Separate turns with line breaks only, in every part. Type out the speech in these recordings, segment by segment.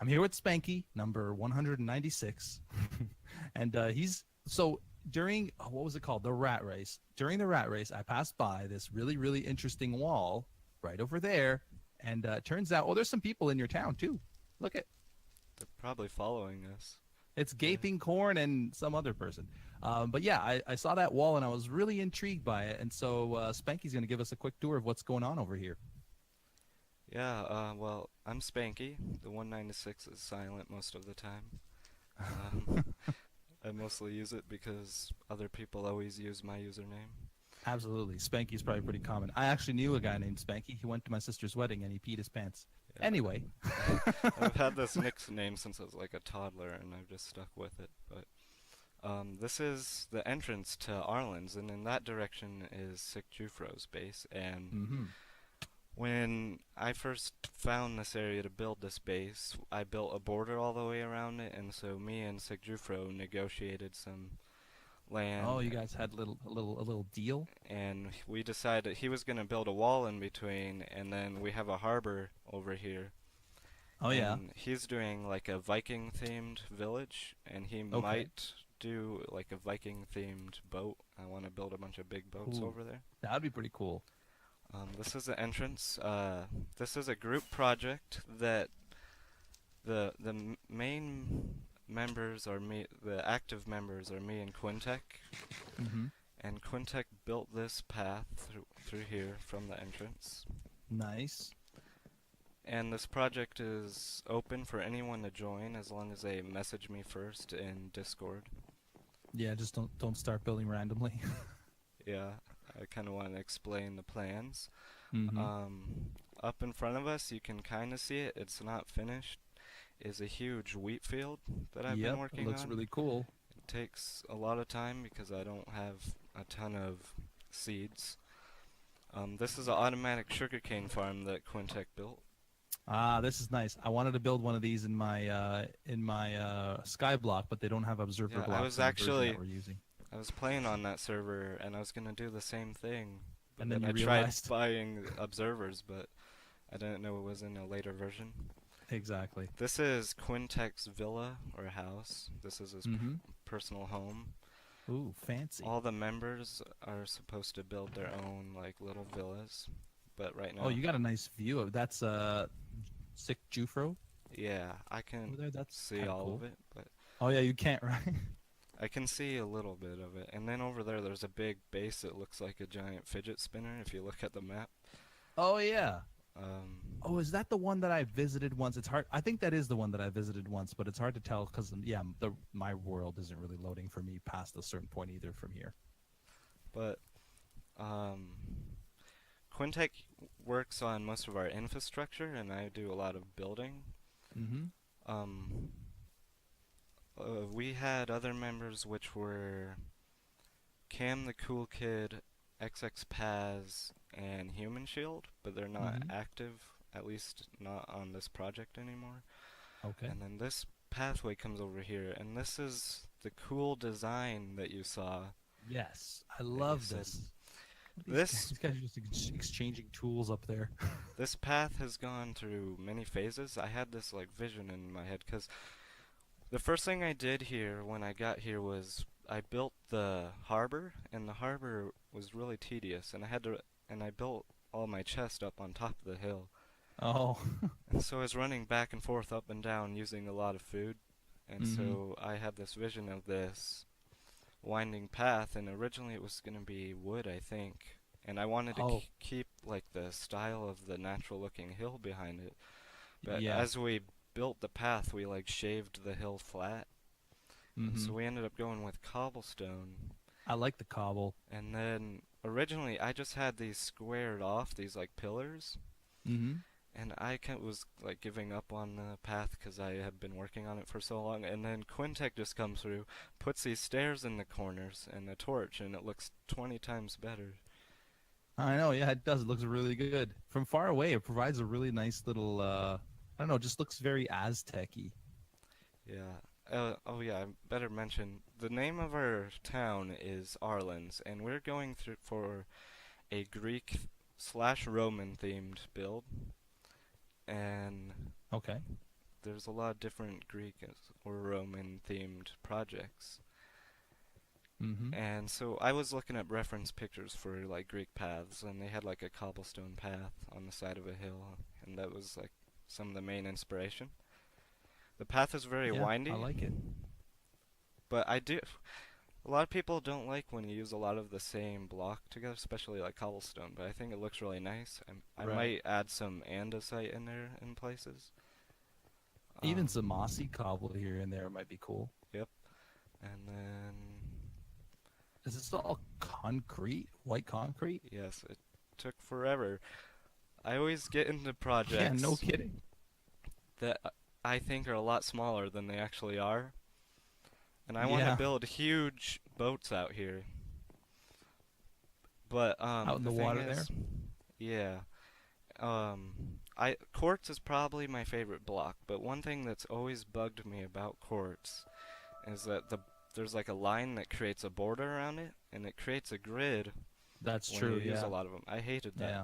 I'm here with Spanky, number 196, and he's so during what was it called? The rat race. During the rat race, I passed by this really interesting wall right over there, and it turns out, oh, there's some people in your town too. Look at
They're probably following us.
it's
Yeah.
gaping corn and some other person. But yeah, I saw that wall and I was really intrigued by it, and so Spanky's going to give us a quick tour of what's going on over here.
Yeah, well, I'm Spanky. The 196 is silent most of the time. Um, I mostly use it because other people always use my username.
Absolutely. Spanky's probably pretty common. I actually knew a guy named Spanky. He went to my sister's wedding and he peed his pants.
Yeah,
Anyway.
I've had this nickname since I was like a toddler, and I've just stuck with it. But this is the entrance to Arlen's, and in that direction is Sick Jufro's base. And
Mm-hmm.
when I first found this area to build this base, I built a border all the way around it, and so me and Sick Jufro negotiated some
Oh,
land,
you guys had a little deal?
and we decided he was going to build a wall in between, and then we have a harbor over here,
Oh yeah.
and he's doing like a Viking themed village, and he
Okay.
might do like a Viking themed boat. I want to build a bunch of big boats
Ooh,
over there.
that'd be pretty cool.
This is the entrance. This is a group project that the main members are me. The active members are me and Quintek,
Mm-hmm.
and Quintek built this path through here from the entrance.
Nice.
And this project is open for anyone to join as long as they message me first in Discord.
Yeah, just don't start building randomly.
Yeah, I kind of want to explain the plans.
Mm-hmm.
Um, Up in front of us, you can kind of see it. It's not finished. Is a huge wheat field that I've been
Yep, it
working
looks
on.
really cool.
It takes a lot of time because I don't have a ton of seeds. This is an automatic sugarcane farm that Quintek built.
Ah, this is nice. I wanted to build one of these in my sky block, but they don't have observer
Yeah, I
blocks
was
in the version that
actually
we're using.
I was playing on that server and I was gonna do the same thing, but
And then
then
you
I tried
realized
buying observers, but I didn't know it was in a later version.
exactly.
This is Quintek's villa or house. This is his
Mm-hmm.
personal home.
Ooh, fancy.
All the members are supposed to build their own like little villas, but right
Oh,
now,
you got a nice view of that's sick Jufro
yeah, I
over
can
there. That's
see
kind of
all
cool.
of it, but
Oh yeah, you can't, right?
I can see a little bit of it. And then over there, there's a big base that looks like a giant fidget spinner if you look at the map.
Oh yeah.
Um,
Oh, is that the one that I visited once? It's hard. I think that is the one that I visited once, but it's hard to tell because yeah, my world isn't really loading for me past a certain point either from here.
but um, Quintek works on most of our infrastructure, and I do a lot of building.
Mm-hmm.
Um, we had other members which were Cam the Cool Kid, XX Paz, and Human Shield, but they're not
Mm-hmm.
active, at least not on this project anymore.
Okay.
And then this pathway comes over here, and this is the cool design that you saw
Yes, I
that you
love
said.
this.
This
These guys are just exchanging tools up there.
this path has gone through many phases. I had this like vision in my head because the first thing I did here when I got here was I built the harbor, and the harbor was really tedious, and I built all my chest up on top of the hill.
Oh.
And so I was running back and forth up and down using a lot of food. And
Mm-hmm.
so I had this vision of this winding path, and originally it was going to be wood, I think. And I wanted to
Oh,
keep like the style of the natural looking hill behind it. But
yeah.
as we built the path, we like shaved the hill flat. And
Mm-hmm.
so we ended up going with cobblestone.
I like the cobble.
And then originally I just had these squared off, these like pillars.
Mm-hmm.
And I was like giving up on the path because I had been working on it for so long. And then Quintek just comes through, puts these stairs in the corners and a torch, and it looks 20 times better.
I know. Yeah, it does. It looks really good from far away. It provides a really nice little. I don't know. It just looks very Aztec-y.
Yeah. Oh yeah, I better mention the name of our town is Arlen's, and we're going through for a Greek slash Roman themed build. And
Okay.
there's a lot of different Greek or Roman themed projects.
Mm-hmm.
And so I was looking at reference pictures for like Greek paths, and they had like a cobblestone path on the side of a hill, and that was like some of the main inspiration. The path is very
Yeah, I
windy,
like it.
but I do. A lot of people don't like when you use a lot of the same block together, especially like cobblestone, but I think it looks really nice. I
Right.
might add some andesite in there in places.
Even some
Um,
mossy cobble here and there might be cool.
yep. And then,
Is this all concrete? White concrete?
yes, it took forever. I always get into
Yeah, no
projects
kidding.
that I think are a lot smaller than they actually are. And I want to
Yeah,
build huge boats out here. But
out in
the
the
thing
water there.
is, yeah, I quartz is probably my favorite block. But one thing that's always bugged me about quartz is that there's like a line that creates a border around it, and it creates a grid
That's
when you
true.
use a
Yeah,
lot of them. I hated that.
yeah.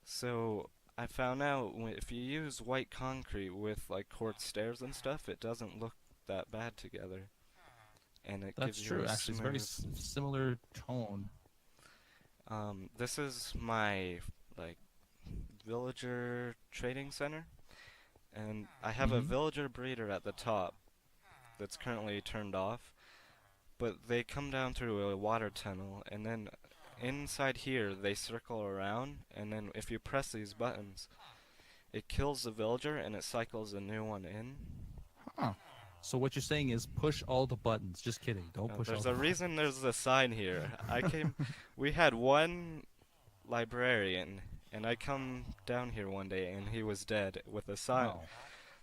So I found out if you use white concrete with like quartz stairs and stuff, it doesn't look that bad together, and it
That's
gives you
true.
a
Actually, it's very
smooth.
similar tone.
This is my like villager trading center, and I have a
Mm-hmm.
villager breeder at the top that's currently turned off, but they come down through a water tunnel, and then inside here they circle around, and then if you press these buttons, it kills the villager and it cycles a new one in.
Huh. So what you're saying is push all the buttons. Just kidding. Don't push all
There's
the
a reason
buttons.
there's a sign here. We had one librarian, and I come down here one day and he was dead with a sign.
Oh.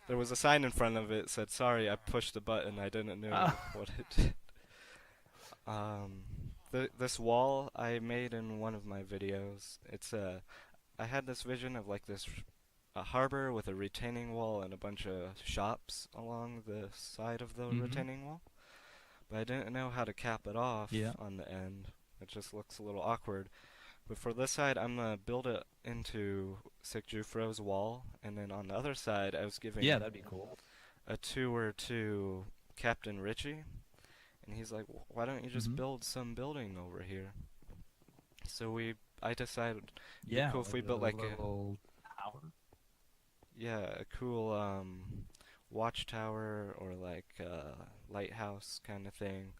There was a sign in front of it said, "Sorry, I pushed the button. I didn't know
Ah.
what it did." Um, this wall I made in one of my videos. I had this vision of like a harbor with a retaining wall and a bunch of shops along the side of the
Mm-hmm.
retaining wall, but I didn't know how to cap it off
Yeah.
on the end. It just looks a little awkward. But for this side, I'm gonna build it into Sick Jufro's wall, and then on the other side, I was
Yeah,
giving
that'd be cool.
a tour to Captain Richie, and he's like, "Why don't you just
Mm-hmm.
build some building over here?" So I decided it'd be
Yeah,
cool if
like
we
a
built like
little tower.
a cool watchtower or like lighthouse kind of thing.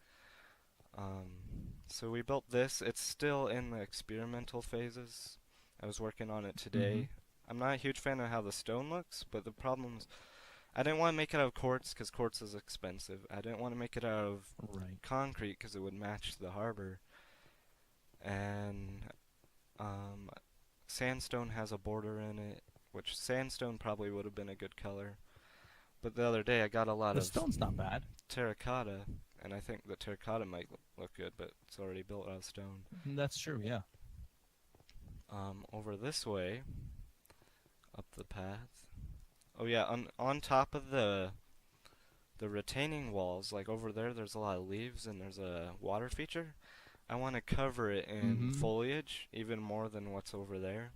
So we built this. It's still in the experimental phases. I was working on it
Mm-hmm.
today. I'm not a huge fan of how the stone looks, but the problems. I didn't want to make it out of quartz because quartz is expensive. I didn't want to make it out of
Right.
concrete because it would match the harbor. And um, sandstone has a border in it, which sandstone probably would have been a good color. But the other day I got a lot
The
of
stone's not bad.
terracotta, and I think the terracotta might look good, but it's already built out of stone.
That's true. Yeah.
Over this way, up the path. Oh yeah, on top of the retaining walls, like over there, there's a lot of leaves and there's a water feature. I want to cover it in
Mm-hmm.
foliage even more than what's over there,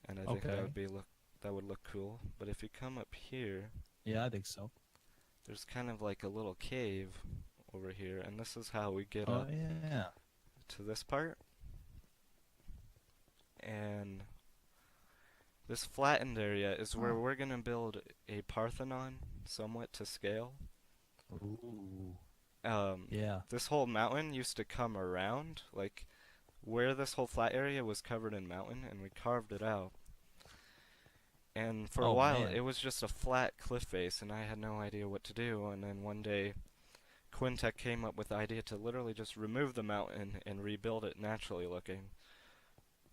and I think
Okay.
that would look cool. But if you come up here,
Yeah, I think so.
there's kind of like a little cave over here, and this is how we get
Oh
up
yeah.
to this part. And this flattened area is where
Huh.
we're gonna build a Parthenon, somewhat to scale.
Ooh.
Um,
Yeah.
this whole mountain used to come around, like where this whole flat area was covered in mountain, and we carved it out. And for a
Oh
while,
man.
it was just a flat cliff face, and I had no idea what to do. And then one day, Quintech came up with the idea to literally just remove the mountain and rebuild it naturally looking.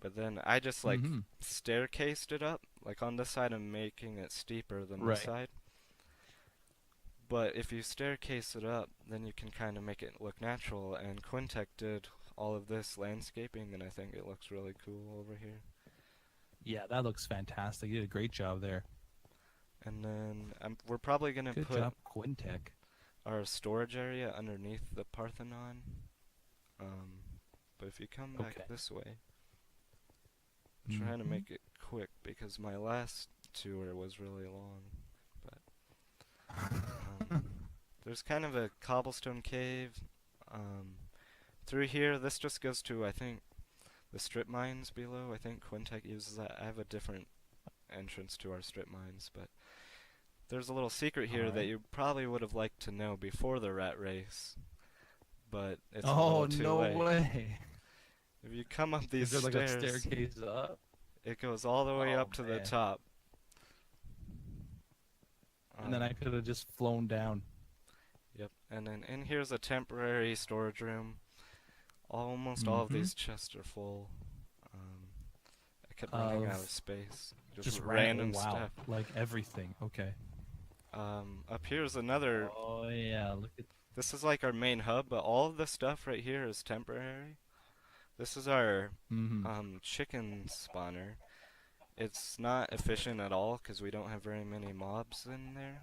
But then I just like
Mm-hmm.
staircased it up. Like on this side, I'm making it steeper than this
Right.
side. But if you staircase it up, then you can kind of make it look natural. And Quintech did all of this landscaping, and I think it looks really cool over here.
Yeah, that looks fantastic. You did a great job there.
And then we're probably gonna
Good
put
job, Quintech.
our storage area underneath the Parthenon. But if you come back
Okay.
this way, I'm trying to
Mm-hmm.
make it quick because my last tour was really long. there's kind of a cobblestone cave. Um, through here, this just goes to, I think, the strip mines below. I think Quintech uses that. I have a different entrance to our strip mines, but there's a little secret here that
Alright.
you probably would have liked to know before the rat race, but it's a
Oh,
little too
no
late.
way.
If you come up
Is
these
there like a
stairs,
staircase up?
it goes all the way
Oh,
up to the
man.
top.
And then I
Um,
could have just flown down.
yep, and then in here's a temporary storage room. Almost all of
Mm-hmm.
these chests are full. Um, I kept running out of space. Just
Oh,
random
wow.
stuff.
Like everything. Okay.
Up here's another.
Oh, yeah. Look at.
This is like our main hub, but all of the stuff right here is temporary. This is our
Mm-hmm.
chicken spawner. It's not efficient at all because we don't have very many mobs in there.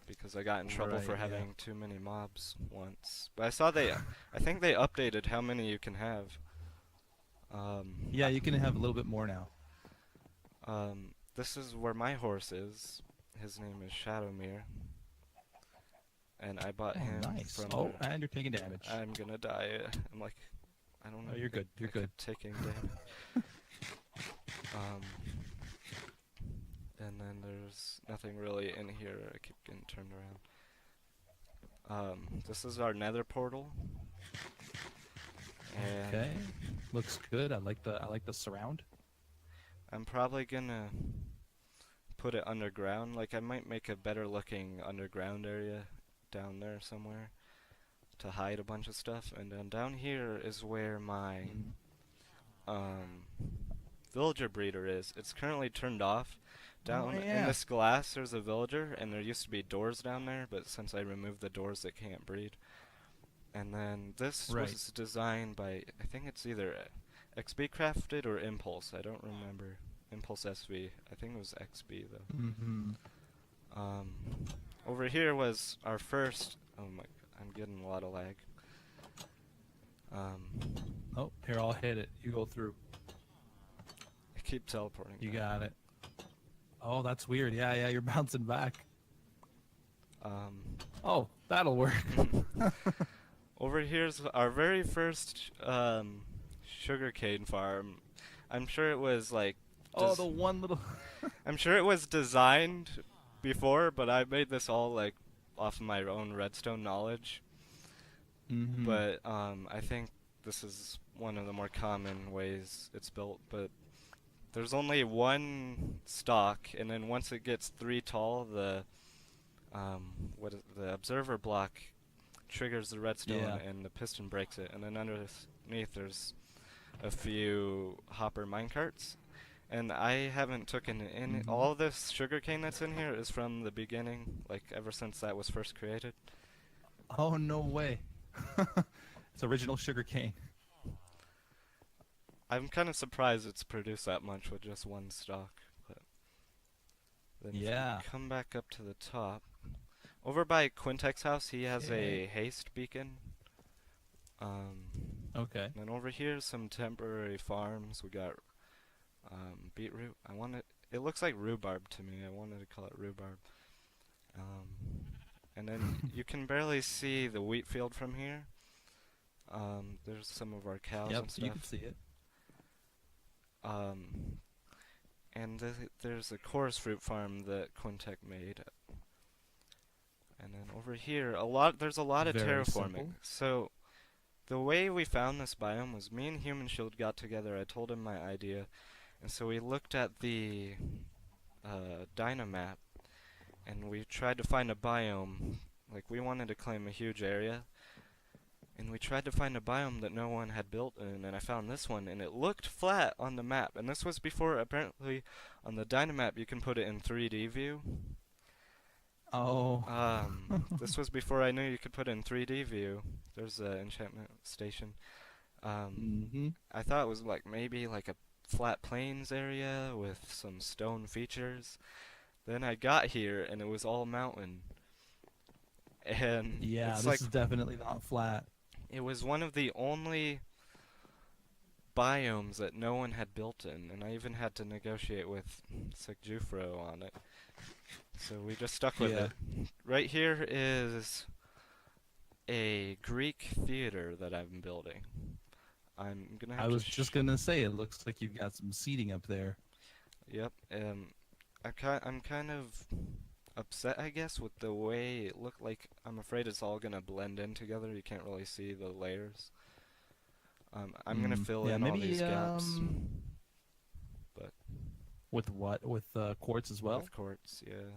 Because I got in trouble
Right,
for
yeah.
having too many mobs once. But I saw I think they updated how many you can have.
Yeah, you can have a little bit more now.
This is where my horse is. His name is Shadowmere. And I bought
Oh,
him
nice.
from
Oh, and you're taking damage.
I'm gonna die. I'm like, I don't know.
Oh, you're good. You're
I
good.
kept taking damage. Um, and then there's nothing really in here. I keep getting turned around. This is our nether portal. And
Okay. Looks good. I like the surround.
I'm probably gonna put it underground. Like I might make a better looking underground area down there somewhere to hide a bunch of stuff. And then down here is where my um, villager breeder is. It's currently turned off. Down in
yeah.
this glass there's a villager, and there used to be doors down there, but since I removed the doors it can't breed. And then this
Right.
was designed by, I think it's either XB Crafted or Impulse. I don't remember. Impulse SV. I think it was XB though.
Mm-hmm.
Over here was our first. Oh my! I'm getting a lot of lag.
Oh, here, I'll hit it. You go through.
I keep teleporting.
You
back.
got it. Oh, that's weird. Yeah, yeah, you're bouncing back. Oh, that'll work.
Over here's our very first sugarcane farm. I'm sure it was like.
Oh, the one little.
I'm sure it was designed before, but I made this all like off of my own redstone knowledge.
Mm-hmm.
But I think this is one of the more common ways it's built. But there's only one stalk, and then once it gets 3 tall, the the observer block triggers the redstone, and the piston breaks it. And then underneath there's a few hopper minecarts. And I haven't taken any. All this sugarcane that's in here is from the beginning, like ever since that was first created.
Oh, no way. It's original sugar cane.
I'm kind of surprised it's produced that much with just one stalk. But then if
Yeah.
you come back up to the top, over by Quintech's house, he has
Okay.
a haste beacon.
Okay.
And then over here, some temporary farms. We got beetroot. It looks like rhubarb to me. I wanted to call it rhubarb. And then you can barely see the wheat field from here. There's some of our cows
Yep,
and stuff.
you can see it.
And there's a chorus fruit farm that Quintech made. And then over here, there's a lot of
Very
terraforming.
simple.
So the way we found this biome was me and Human Shield got together. I told him my idea, and so we looked at the Dynamap, and we tried to find a biome. Like we wanted to claim a huge area, and we tried to find a biome that no one had built in, and I found this one, and it looked flat on the map. And this was before, apparently, on the Dynamap you can put it in 3D view.
Oh.
This was before I knew you could put it in 3D view. There's an enchantment station. I thought it was like maybe like a flat plains area with some stone features. Then I got here and it was all mountain. And
Yeah,
it's
this
like
is definitely not flat.
it was one of the only biomes that no one had built in, and I even had to negotiate with Sigjufro on it. So we just stuck with
Yeah.
it. Right here is a Greek theater that I'm building. I'm gonna
I
have to
was just gonna say it looks like you've got some seating up there.
Yep. I'm kind of upset, I guess, with the way it looked like. I'm afraid it's all gonna blend in together. You can't really see the layers. I'm gonna fill
Yeah,
in all
maybe
these gaps, but
with what? With quartz as well?
with quartz, yeah.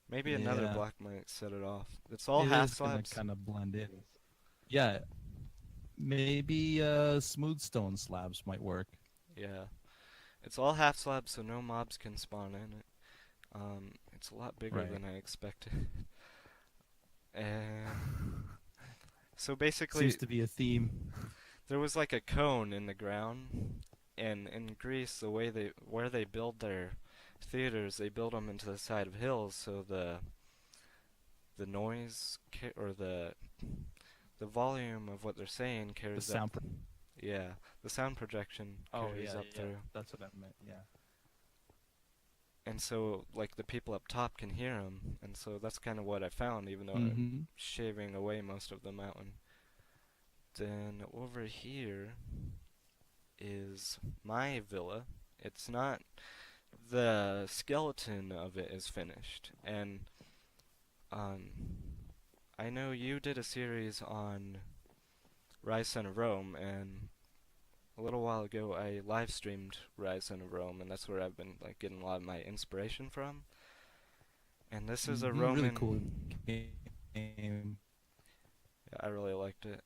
Maybe another
Yeah.
block might set it off. It's all
It
half
is gonna
slabs.
kind of blend in. Yeah, maybe smooth stone slabs might work.
Yeah. It's all half slabs, so no mobs can spawn in it. It's a lot bigger
Right.
than I expected. And so basically,
Seems to be a theme.
there was like a cone in the ground, and in Greece, the way where they build their theaters, they build them into the side of hills, so the noise or the volume of what they're saying
The
carries up.
sound.
Yeah, the sound projection
Oh
carries
yeah,
up
yeah.
through,
That's what I meant. Yeah.
and so like the people up top can hear them, and so that's kind of what I found, even though I'm
Mm-hmm.
shaving away most of the mountain. Then over here is my villa. It's not the skeleton of it is finished, and um, I know you did a series on Rise Son of Rome, and a little while ago I live streamed Rise Son of Rome, and that's where I've been like getting a lot of my inspiration from. And this is a
Mm-hmm. Really cool
Roman.
game.
Yeah, I really liked it.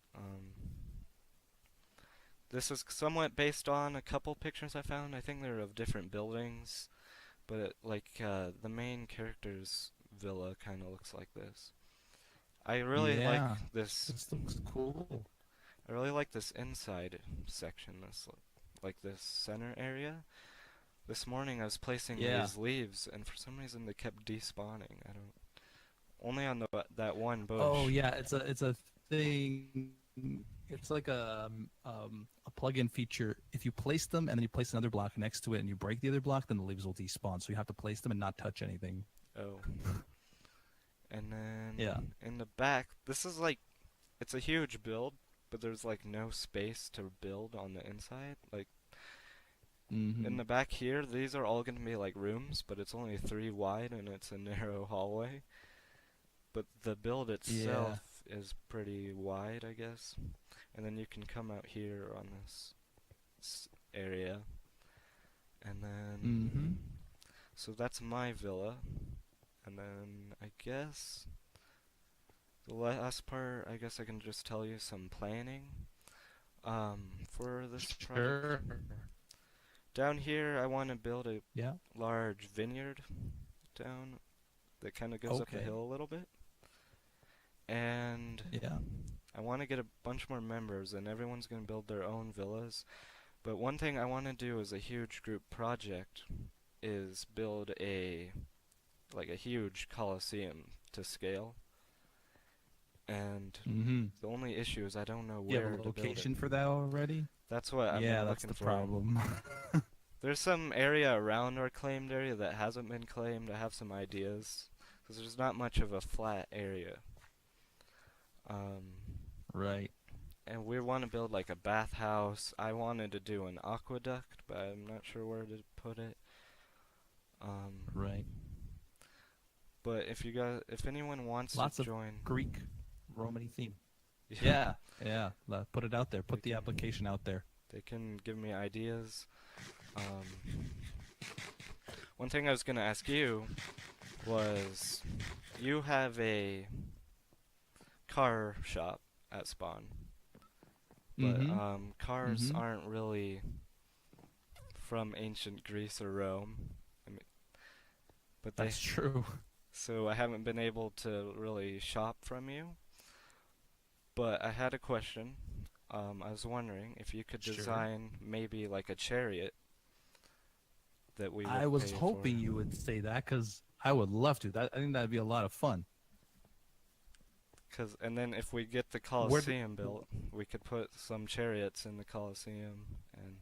This is somewhat based on a couple pictures I found. I think they're of different buildings, but the main character's villa kind of looks like this. I really like
Yeah,
this.
this looks cool.
I really like this inside section. Like this center area. This morning I was placing
Yeah.
these leaves, and for some reason they kept despawning. I don't. Only on that one
Oh
bush.
yeah, it's a thing. It's like a plug-in feature. If you place them and then you place another block next to it and you break the other block, then the leaves will despawn. So you have to place them and not touch anything.
Oh. And
Yeah.
then in the back, this is like, it's a huge build, but there's like no space to build on the inside. Like
Mm-hmm.
in the back here, these are all gonna be like rooms, but it's only 3 wide and it's a narrow hallway. But the build
Yeah.
itself is pretty wide, I guess. And then you can come out here on this area. And then,
Mm-hmm.
so that's my villa. And then I guess the last part, I guess I can just tell you some planning for this project.
Sure.
Down here, I want to build a
Yeah.
large vineyard down that kind of goes up the
Okay.
hill a little bit. And
Yeah.
I want to get a bunch more members, and everyone's going to build their own villas. But one thing I want to do as a huge group project is build a huge coliseum to scale. And
Mm-hmm.
the only issue is I don't know
You have
where
a
to build
location
it.
for that already?
That's what I've
Yeah,
been
that's
looking
the
for.
problem.
There's some area around our claimed area that hasn't been claimed. I have some ideas, because there's not much of a flat area.
Right.
And we want to build like a bathhouse. I wanted to do an aqueduct, but I'm not sure where to put it.
Right.
But if anyone wants
Lots
to
of
join,
Greek Romany theme. Yeah. Yeah. Put it out there. Put the application out there.
they can give me ideas. One thing I was gonna ask you was, you have a car shop at Spawn, but
Mm-hmm.
cars
Mm-hmm.
aren't really from ancient Greece or Rome. I mean, but they
That's true.
so I haven't been able to really shop from you. But I had a question. I was wondering if you could
Sure.
design maybe like a chariot that we
I
would
was
pay
hoping
for.
you would say that because I would love to. I think that'd be a lot of fun.
And then if we get the
Where
Colosseum built, we could put some chariots in the Colosseum, and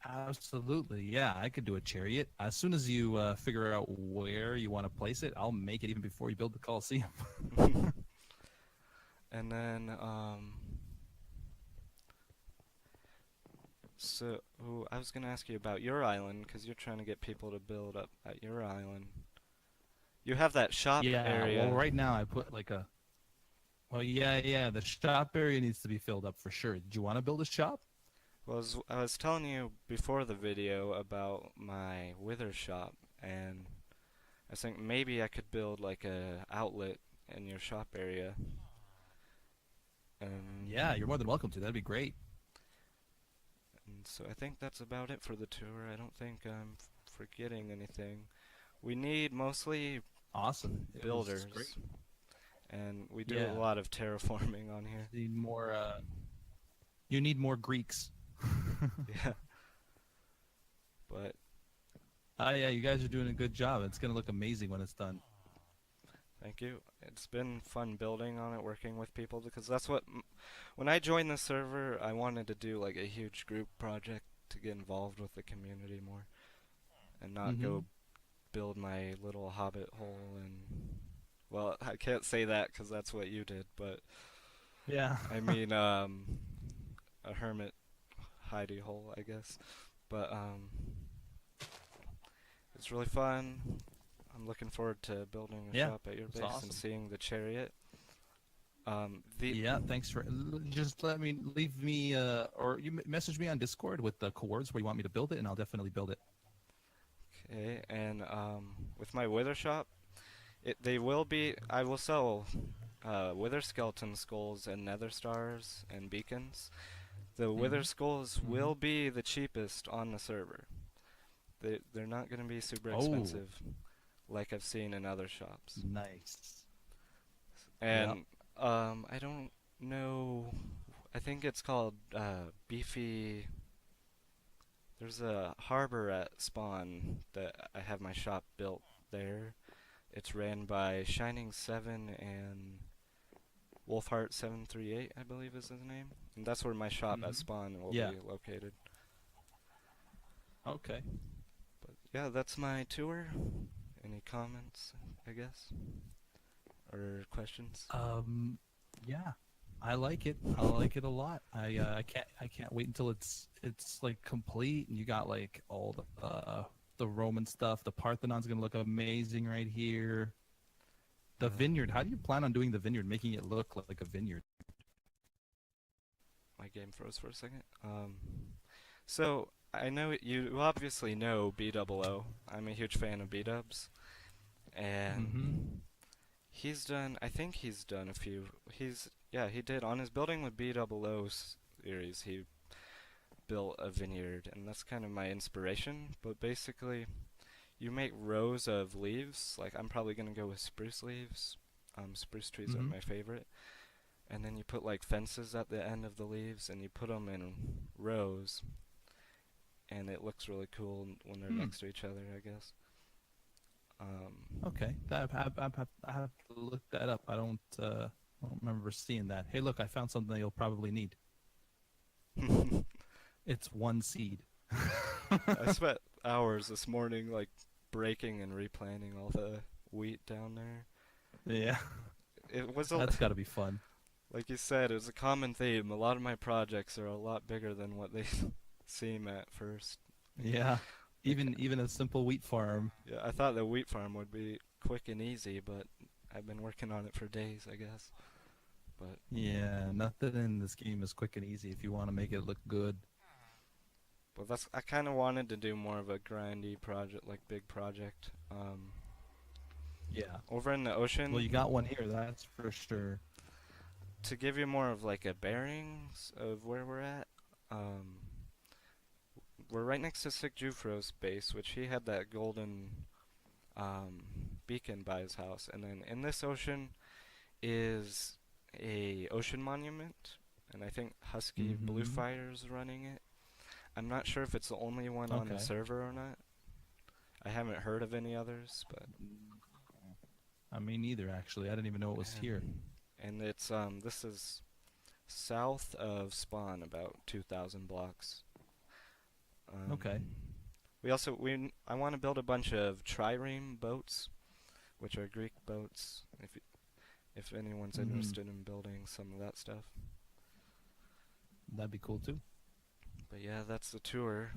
Absolutely. Yeah, I could do a chariot. As soon as you figure out where you want to place it, I'll make it even before you build the Coliseum.
And then, so I was gonna ask you about your island because you're trying to get people to build up at your island. You have that shop
Yeah, well,
area.
right now I put like a. Well, yeah. The shop area needs to be filled up for sure. Did you want to build a shop?
Well, I was telling you before the video about my wither shop, and I think maybe I could build like a outlet in your shop area.
Yeah, you're
And,
more than welcome to. That'd be great.
and so I think that's about it for the tour. I don't think I'm forgetting anything. We need mostly
Awesome. It was great.
builders, and we do a
Yeah.
lot of terraforming on here.
Need more. You need more Greeks.
Yeah, but
Yeah, you guys are doing a good job. It's gonna look amazing when it's done.
thank you. It's been fun building on it, working with people, because that's what, when I joined the server, I wanted to do like a huge group project to get involved with the community more, and not
Mm-hmm.
go build my little hobbit hole and, well, I can't say that because that's what you did, but
Yeah.
I mean, a hermit hidey hole, I guess. But it's really fun. I'm looking forward to building a
Yeah.
shop at your
It's
base and
awesome.
seeing the chariot. The
Yeah. Thanks for just let me leave me or you message me on Discord with the coords where you want me to build it, and I'll definitely build it.
Okay, and with my wither shop, they will be. I will sell wither skeleton skulls and nether stars and beacons. The wither
Mm-hmm.
skulls
Mm-hmm.
will be the cheapest on the server. They're not going to be super
Oh,
expensive like I've seen in other shops.
nice. Yep.
And I don't know. I think it's called Beefy. There's a harbor at Spawn that I have my shop built there. It's ran by Shining Seven and Wolfheart 738, I believe is his name. And that's where my shop at
Mm-hmm.
Spawn will
Yeah.
be located.
Okay.
But yeah, that's my tour. Any comments, I guess? Or questions?
Yeah. I like it. I like it a lot. I can't wait until it's like complete and you got like all the Roman stuff. The Parthenon's gonna look amazing right here. The
Yeah.
vineyard. How do you plan on doing the vineyard, making it look like a vineyard?
My game froze for a second. So I know you obviously know B00. I'm a huge fan of B-dubs,
Mm-hmm.
and he's done. I think he's done a few. Yeah, he did on his building with B00 series. He built a vineyard, and that's kind of my inspiration. But basically, you make rows of leaves. Like I'm probably gonna go with spruce leaves. Spruce trees are
Mm-hmm.
my favorite. And then you put like fences at the end of the leaves, and you put them in rows, and it looks really cool when they're
Hmm.
next to each other, I guess.
Okay. I have to look that up. I don't remember seeing that. Hey, look, I found something you'll probably need. It's one seed.
I spent hours this morning like breaking and replanting all the wheat down there.
Yeah.
It was
That's got to be fun.
like you said, it was a common theme. A lot of my projects are a lot bigger than what they seem at first.
Yeah.
Like,
Even a simple wheat farm.
yeah, I thought the wheat farm would be quick and easy, but I've been working on it for days, I guess. But
Yeah, nothing in this game is quick and easy if you want to make it look good.
that's I kind of wanted to do more of a grindy project, like big project.
Yeah.
Over in the
Well, you
ocean,
got one here, that's for sure.
to give you more of like a bearings of where we're at. Um, we're right next to Sick Jufro's base, which he had that golden um, beacon by his house, and then in this ocean is a ocean monument, and I think Husky
Mm-hmm.
Bluefire's running it. I'm not sure if it's the only one on the
Okay.
server or not. I haven't heard of any others, but
I mean, neither actually. I didn't even know it was here.
and it's this is south of Spawn, about 2,000 blocks.
Okay.
I want to build a bunch of trireme boats, which are Greek boats. If anyone's
Hmm.
interested in building some of that stuff.
That'd be cool too.
But yeah, that's the tour.